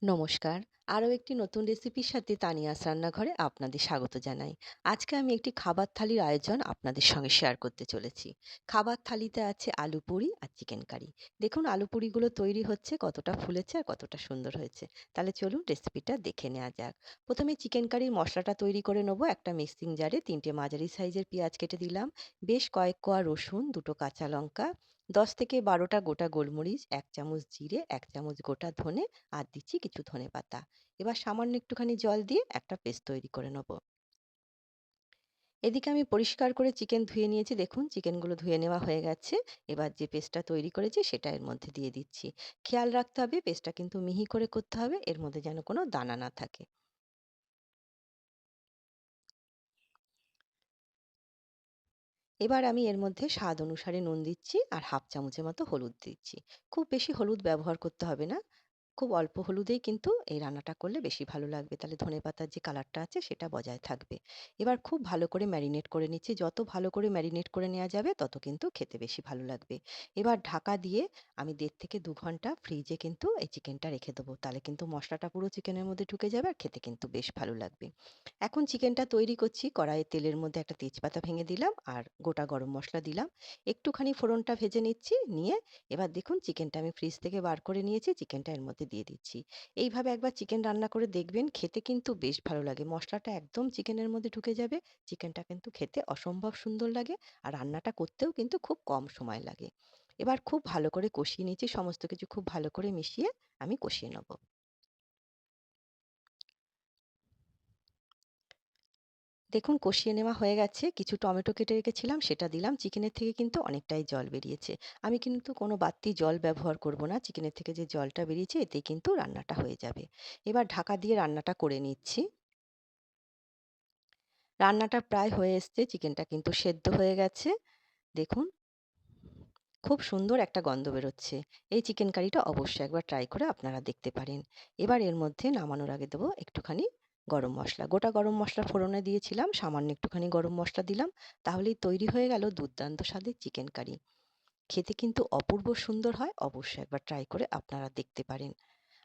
নমস্কার। আরও একটি নতুন রেসিপির সাথে তানিয়াস রান্নাঘরে আপনাদের স্বাগত জানাই। আজকে আমি একটি খাবার থালির আয়োজন আপনাদের সঙ্গে শেয়ার করতে চলেছি। খাবার থালিতে আছে আলু পুরি আর চিকেন কারি। দেখুন আলু পুরিগুলো তৈরি হচ্ছে, কতটা ফুলেছে আর কতটা সুন্দর হয়েছে। তাহলে চলুন রেসিপিটা দেখে নেওয়া যাক। প্রথমে চিকেন কারির মশলাটা তৈরি করে নেবো। একটা মিক্সিং জারে ৩টে মাঝারি সাইজের পেঁয়াজ কেটে দিলাম, বেশ কয়েক কোয়া রসুন, ২টো কাঁচা লঙ্কা, ১০ থেকে ১২টা গোটা গোলমরিচ, ১ চামচ জিরে, ১ চামচ গোটা ধনে আর দিচ্ছি কিছু ধনেপাতা। এবার সামান্য একটুখানি জল দিয়ে একটা পেস্ট তৈরি করে নেব। এদিকে আমি পরিষ্কার করে চিকেন ধুয়ে নিয়েছি। দেখুন চিকেনগুলো ধুয়ে নেওয়া হয়ে গেছে। এবার যে পেস্টটা তৈরি করেছি সেটা এর মধ্যে দিয়ে দিচ্ছি। খেয়াল রাখতে হবে পেস্টটা কিন্তু মিহি করে করতে হবে, এর মধ্যে যেন কোনো দানা না থাকে। এবার আমি এর মধ্যে স্বাদ অনুসারে নুন দিচ্ছি আর হাফ চামচের মতো হলুদ দিচ্ছি। খুব বেশি হলুদ ব্যবহার করতে হবে না। খুব অল্প হলুদেই কিন্তু এই রান্নাটা করলে বেশি ভালো লাগবে। তাহলে ধনেপাতার যে কালারটা আছে সেটা বজায় থাকবে। এবার খুব ভালো করে ম্যারিনেট করে নিচ্ছি। যত ভালো করে ম্যারিনেট করে নেওয়া যাবে তত কিন্তু খেতে বেশি ভালো লাগবে। এবার ঢাকা দিয়ে আমি ১.৫ থেকে ২ ঘন্টা ফ্রিজে কিন্তু এই চিকেনটা রেখে দেবো। তাহলে কিন্তু মশলাটা পুরো চিকেনের মধ্যে ঢুকে যাবে আর খেতে কিন্তু বেশ ভালো লাগবে। এখন চিকেনটা তৈরি করছি। কড়াইয়ে তেলের মধ্যে একটা তেজপাতা ভেঙে দিলাম আর গোটা গরম মসলা দিলাম। একটুখানি ফোড়নটা ভেজে নিচ্ছি। নিয়ে এবার দেখুন চিকেনটা আমি ফ্রিজ থেকে বার করে নিয়েছি। চিকেনটা এর মধ্যে দিয়ে দিচ্ছি। এইভাবে একবার চিকেন রান্না করে দেখবেন, খেতে কিন্তু বেশ ভালো লাগে। মসলাটা একদম চিকেনের মধ্যে ঢুকে যাবে। চিকেনটা কিন্তু খেতে অসম্ভব সুন্দর লাগে আর রান্নাটা করতেও কিন্তু খুব কম সময় লাগে। এবার খুব ভালো করে কষিয়ে নিচ্ছি। সমস্ত কিছু খুব ভালো করে মিশিয়ে আমি কষিয়ে নেব। দেখুন কষিয়ে নেওয়া হয়ে গেছে। কিছু টমেটো কেটে রেখেছিলাম সেটা দিলাম। চিকেনের থেকে কিন্তু অনেকটাই জল বেরিয়েছে। আমি কিন্তু কোনো বাড়তি জল ব্যবহার করব না। চিকেনের থেকে যে জলটা বেরিয়েছে এতেই কিন্তু রান্নাটা হয়ে যাবে। এবার ঢাকা দিয়ে রান্নাটা করে নিচ্ছি। রান্নাটা প্রায় হয়ে এসছে। চিকেনটা কিন্তু সেদ্ধ হয়ে গেছে। দেখুন খুব সুন্দর একটা গন্ধ বেরোচ্ছে। এই চিকেন কারিটা অবশ্যই একবার ট্রাই করে আপনারা দেখতে পারেন। এবার এর মধ্যে নামানোর আগে দেবো একটুখানি গরম মসলা। গোটা গরম মসলা ফোড়নে দিয়েছিলাম, সামান্য একটুখানি গরম মসলা দিলাম। তাহলেই তৈরি হয়ে গেল দুর্দান্ত স্বাদের চিকেন কারি। খেতে কিন্তু অপূর্ব সুন্দর হয়। অবশ্যই একবার ট্রাই করে আপনারা দেখতে পারেন।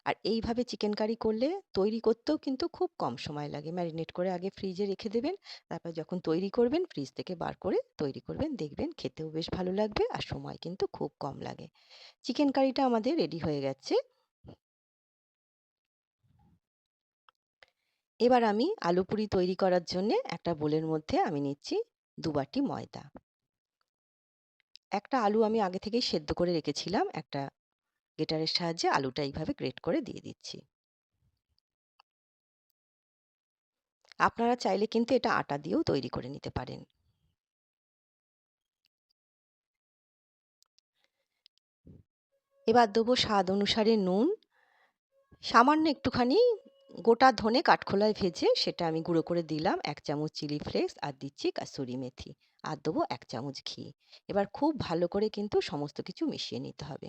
আর এইভাবে চিকেন কারি করলে তৈরি করতেও কিন্তু খুব কম সময় লাগে। ম্যারিনেট করে আগে ফ্রিজে রেখে দেবেন। তারপর যখন তৈরি করবেন ফ্রিজ থেকে বার করে তৈরি করবেন। দেখবেন খেতেও বেশ ভালো লাগবে আর সময় কিন্তু খুব কম লাগে। চিকেন কারিটা আমাদের রেডি হয়ে গেছে। এবার আমি আলু পুরি তৈরি করার জন্যে একটা বোলের মধ্যে আমি নিচ্ছি ২ বাটি ময়দা। একটা আলু আমি আগে থেকেই সেদ্ধ করে রেখেছিলাম। একটা গ্রেটারের সাহায্যে আলুটা এইভাবে গ্রেট করে দিয়ে দিচ্ছি। আপনারা চাইলে কিন্তু এটা আটা দিয়েও তৈরি করে নিতে পারেন। এবার দেবো স্বাদ অনুসারে নুন, সামান্য একটুখানি গোটা ধনে কাঠখোলায় ভেজে সেটা আমি গুঁড়ো করে দিলাম, ১ চামচ চিলি ফ্লেক্স আর দিচ্ছি কাসুরি মেথি। আর দেবো ১ চামচ ঘি। এবার খুব ভালো করে কিন্তু সমস্ত কিছু মিশিয়ে নিতে হবে।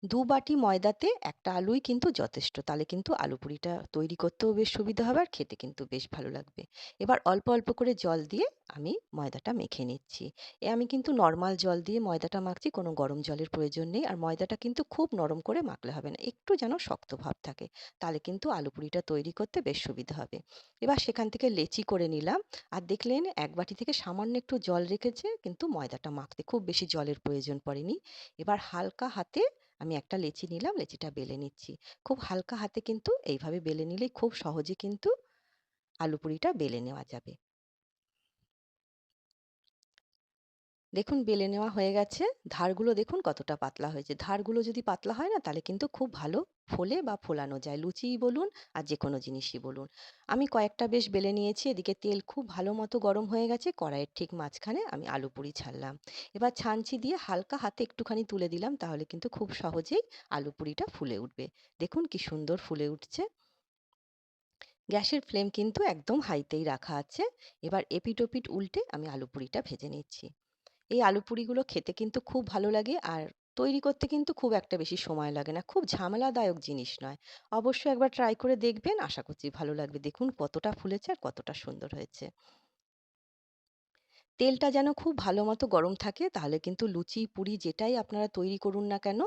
২ বাটি ময়দাতে একটা আলুই কিন্তু যথেষ্ট। তাহলে কিন্তু আলু পুরিটা তৈরি করতেও বেশ সুবিধা হবে আর খেতে কিন্তু বেশ ভালো লাগবে। এবার অল্প, অল্প করে জল দিয়ে আমি ময়দাটা মেখে নিচ্ছি। আমি কিন্তু নরমাল জল দিয়ে ময়দাটা মাখছি, কোনো গরম জলের প্রয়োজন নেই। আর ময়দাটা কিন্তু খুব নরম করে মাখলে হবে না। একটু যেন শক্ত ভাব থাকে। তাহলে কিন্তু আলু পুরিটা তৈরি করতে বেশ সুবিধা হবে। এবার সেখান থেকে লেচি করে নিলাম। আর দেখলেন ১ বাটি থেকে সামান্য একটু জল রেখেছে কিন্তু ময়দাটা মাখতে। খুব বেশি জলের প্রয়োজন পড়েনি। এবার হালকা হাতে আমি একটা লেচি নিলাম, লেচিটা বেলে নিচ্ছি। খুব হালকা হাতে কিন্তু এইভাবে বেলে নিলেই খুব সহজে কিন্তু আলু পুরিটা বেলে নেওয়া যাবে। দেখুন বেলে নেওয়া হয়ে গেছে। ধারগুলো দেখুন কতটা পাতলা হয়েছে। ধারগুলো যদি পাতলা হয় না তাহলে কিন্তু খুব ভালো ফোলে বা ফোলানো যায়। লুচিই বলুন আর যেকোনো জিনিসই বলুন। আমি কয়েকটা বেশ বেলে নিয়েছি। এদিকে তেল খুব ভালো মতো গরম হয়ে গেছে। কড়াইয়ের ঠিক মাঝখানে আমি আলু পুরি ছাড়লাম। এবার ছাঁচি দিয়ে হালকা হাতে একটুখানি তুলে দিলাম, তাহলে কিন্তু খুব সহজেই আলু পুরিটা ফুলে উঠবে। দেখুন কি সুন্দর ফুলে উঠছে। গ্যাসের ফ্লেম কিন্তু একদম হাইতেই রাখা আছে। এবার এপিঠ ওপিঠ উল্টে আমি আলু পুরিটা ভেজে নিচ্ছি। এই আলু পুরিগুলো খেতে কিন্তু খুব ভালো লাগে আর তৈরি করতে কিন্তু খুব একটা বেশি সময় লাগে না। খুব ঝামেলাদায়ক জিনিস নয়। অবশ্যই একবার ট্রাই করে দেখবেন। আশা করছি ভালো লাগবে। দেখুন কতটা ফুলেছে আর কতটা সুন্দর হয়েছে। তেলটা যেন খুব ভালো মতো গরম থাকে, তাহলে কিন্তু লুচি, পুরি যেটাই আপনারা তৈরি করুন না কেন,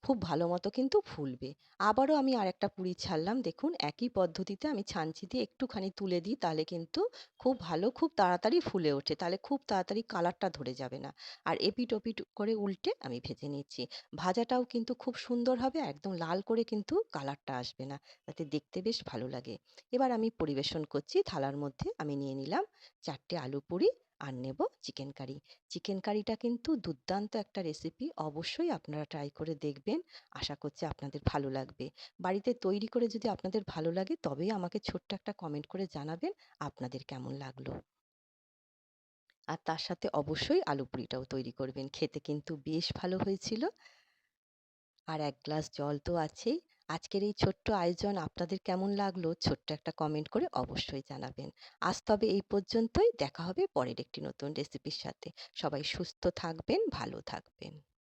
খুব ভালো মতো কিন্তু ফুলবে। আবারও আমি আরেকটা পুরি ছাড়লাম। দেখুন একই পদ্ধতিতে আমি ছাঁচি দিয়ে একটুখানি তুলে দিই, তাহলে কিন্তু খুব ভালো, খুব তাড়াতাড়ি ফুলে ওঠে। তাহলে খুব তাড়াতাড়ি কালারটা ধরে যাবে না। আর এপিঠ-ওপিঠ করে উল্টে আমি ভেজে নিচ্ছি। ভাজাটাও কিন্তু খুব সুন্দর হবে, একদম লাল করে কিন্তু কালারটা আসবে না। যাতে দেখতে বেশ ভালো লাগে। এবার আমি পরিবেশন করছি। থালার মধ্যে আমি নিয়ে নিলাম ৪ টে আলু পুরি আর নেব চিকেন কারি। চিকেন কারিটা কিন্তু দুর্দান্ত একটা রেসিপি। অবশ্যই আপনারা ট্রাই করে দেখবেন। আশা করছি আপনাদের ভালো লাগবে। বাড়িতে তৈরি করে যদি আপনাদের ভালো লাগে তবেই আমাকে ছোট্ট একটা কমেন্ট করে জানাবেন আপনাদের কেমন লাগলো। আর তার সাথে অবশ্যই আলু পুরিটাও তৈরি করবেন। খেতে কিন্তু বেশ ভালো হয়েছিল। আর ১ গ্লাস জল তো আছেই। আজকের এই ছোট্ট আয়োজন আপনাদের কেমন লাগলো ছোট্ট একটা কমেন্ট করে অবশ্যই জানাবেন। আজ তবে এই পর্যন্তই। দেখা হবে পরের একটি নতুন রেসিপির সাথে। সবাই সুস্থ থাকবেন, ভালো থাকবেন।